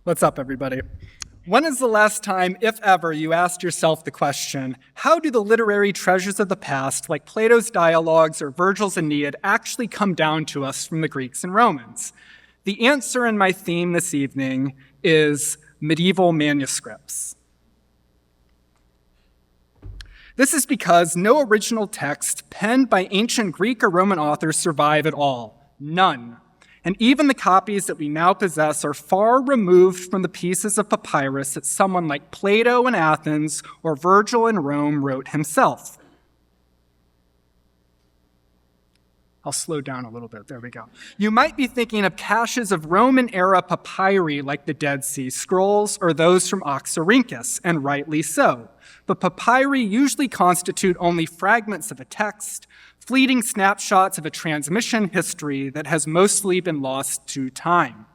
What's up, everybody? When is the last time, if ever, you asked yourself the question, how do the literary treasures of the past, like Plato's dialogues or Virgil's Aeneid, actually come down to us from the Greeks and Romans? The answer in my theme this evening is medieval manuscripts. This is because no original text penned by ancient Greek or Roman authors survive at all. None. And even the copies that we now possess are far removed from the pieces of papyrus that someone like Plato in Athens or Virgil in Rome wrote himself. I'll slow down a little bit. There we go. You might be thinking of caches of Roman-era papyri like the Dead Sea Scrolls or those from Oxyrhynchus, and rightly so. But papyri usually constitute only fragments of a text, fleeting snapshots of a transmission history that has mostly been lost to time.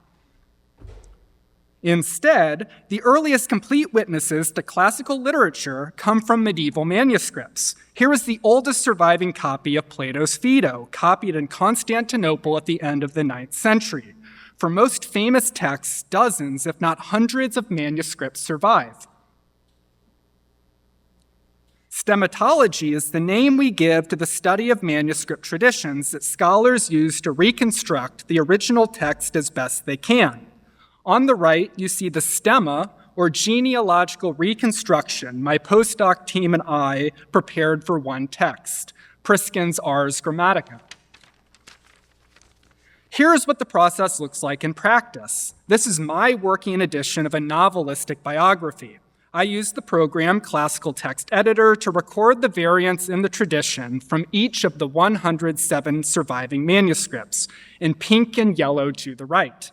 Instead, the earliest complete witnesses to classical literature come from medieval manuscripts. Here is the oldest surviving copy of Plato's Phaedo, copied in Constantinople at the end of the 9th century. For most famous texts, dozens, if not hundreds of manuscripts survive. Stemmatology is the name we give to the study of manuscript traditions that scholars use to reconstruct the original text as best they can. On the right, you see the stemma, or genealogical reconstruction, my postdoc team and I prepared for one text, Priskin's Ars Grammatica. Here's what the process looks like in practice. This is my working edition of a novelistic biography. I used the program Classical Text Editor to record the variants in the tradition from each of the 107 surviving manuscripts, in pink and yellow to the right.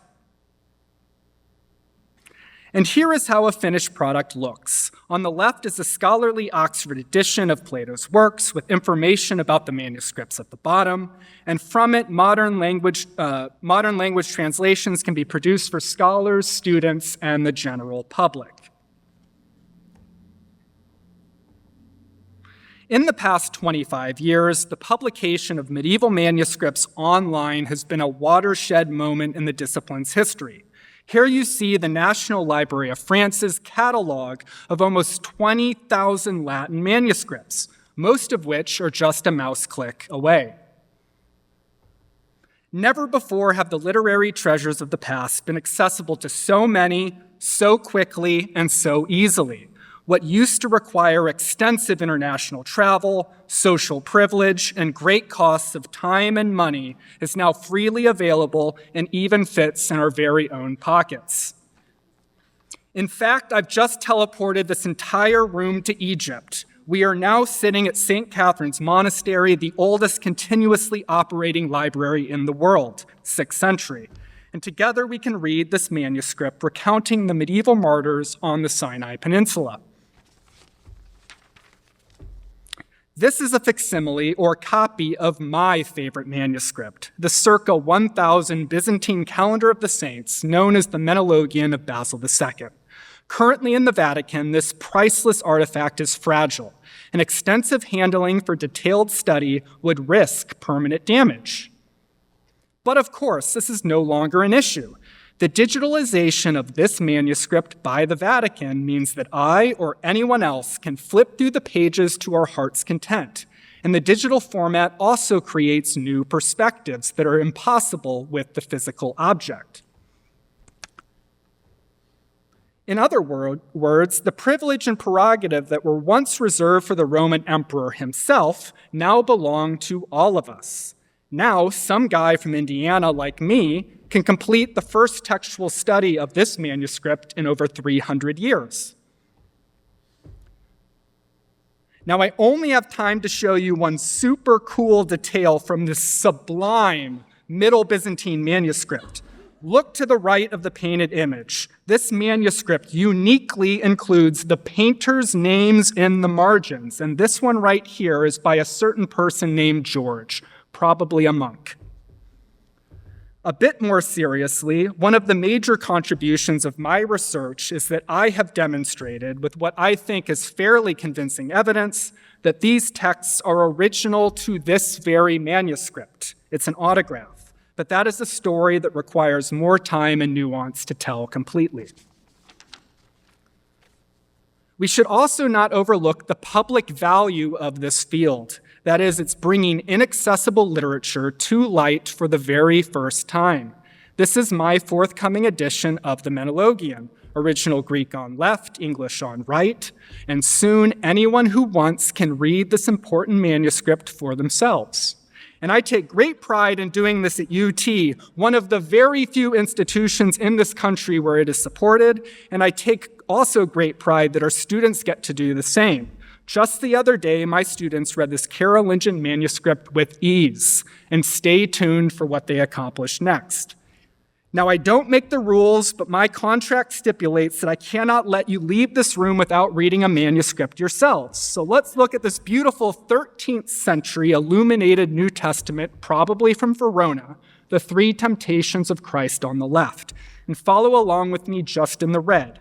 And here is how a finished product looks. On the left is a scholarly Oxford edition of Plato's works with information about the manuscripts at the bottom, and from it, modern language translations can be produced for scholars, students, and the general public. In the past 25 years, the publication of medieval manuscripts online has been a watershed moment in the discipline's history. Here you see the National Library of France's catalog of almost 20,000 Latin manuscripts, most of which are just a mouse click away. Never before have the literary treasures of the past been accessible to so many, so quickly, and so easily. What used to require extensive international travel, social privilege, and great costs of time and money is now freely available and even fits in our very own pockets. In fact, I've just teleported this entire room to Egypt. We are now sitting at St. Catherine's Monastery, the oldest continuously operating library in the world, 6th century. And together we can read this manuscript recounting the medieval martyrs on the Sinai Peninsula. This is a facsimile or copy of my favorite manuscript, the circa 1000 Byzantine Calendar of the Saints, known as the Menologion of Basil II. Currently in the Vatican, this priceless artifact is fragile, and extensive handling for detailed study would risk permanent damage. But of course, this is no longer an issue. The digitalization of this manuscript by the Vatican means that I or anyone else can flip through the pages to our heart's content. And the digital format also creates new perspectives that are impossible with the physical object. In other words, the privilege and prerogative that were once reserved for the Roman emperor himself now belong to all of us. Now, some guy from Indiana like me can complete the first textual study of this manuscript in over 300 years. Now, I only have time to show you one super cool detail from this sublime Middle Byzantine manuscript. Look to the right of the painted image. This manuscript uniquely includes the painter's names in the margins, and this one right here is by a certain person named George, probably a monk. A bit more seriously, one of the major contributions of my research is that I have demonstrated, with what I think is fairly convincing evidence, that these texts are original to this very manuscript. It's an autograph, but that is a story that requires more time and nuance to tell completely. We should also not overlook the public value of this field. That is, it's bringing inaccessible literature to light for the very first time. This is my forthcoming edition of the Menologian, original Greek on left, English on right, and soon anyone who wants can read this important manuscript for themselves. And I take great pride in doing this at UT, one of the very few institutions in this country where it is supported, and I take also great pride that our students get to do the same. Just the other day, my students read this Carolingian manuscript with ease, and stay tuned for what they accomplish next. Now, I don't make the rules, but my contract stipulates that I cannot let you leave this room without reading a manuscript yourselves. So let's look at this beautiful 13th century illuminated New Testament, probably from Verona, the three temptations of Christ on the left, and follow along with me just in the red.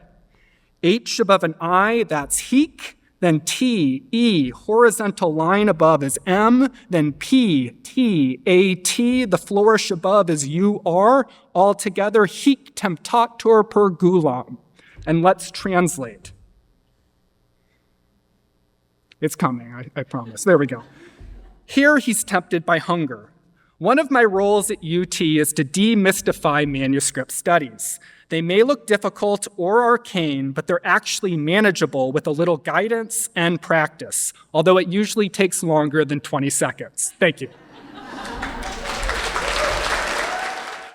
H above an I, that's hic. Then T, E, horizontal line above is M, then P, T, A, T, the flourish above is U, R, all together, hic temptator per gulam. And let's translate. It's coming, I promise. There we go. Here he's tempted by hunger. One of my roles at UT is to demystify manuscript studies. They may look difficult or arcane, but they're actually manageable with a little guidance and practice, although it usually takes longer than 20 seconds. Thank you.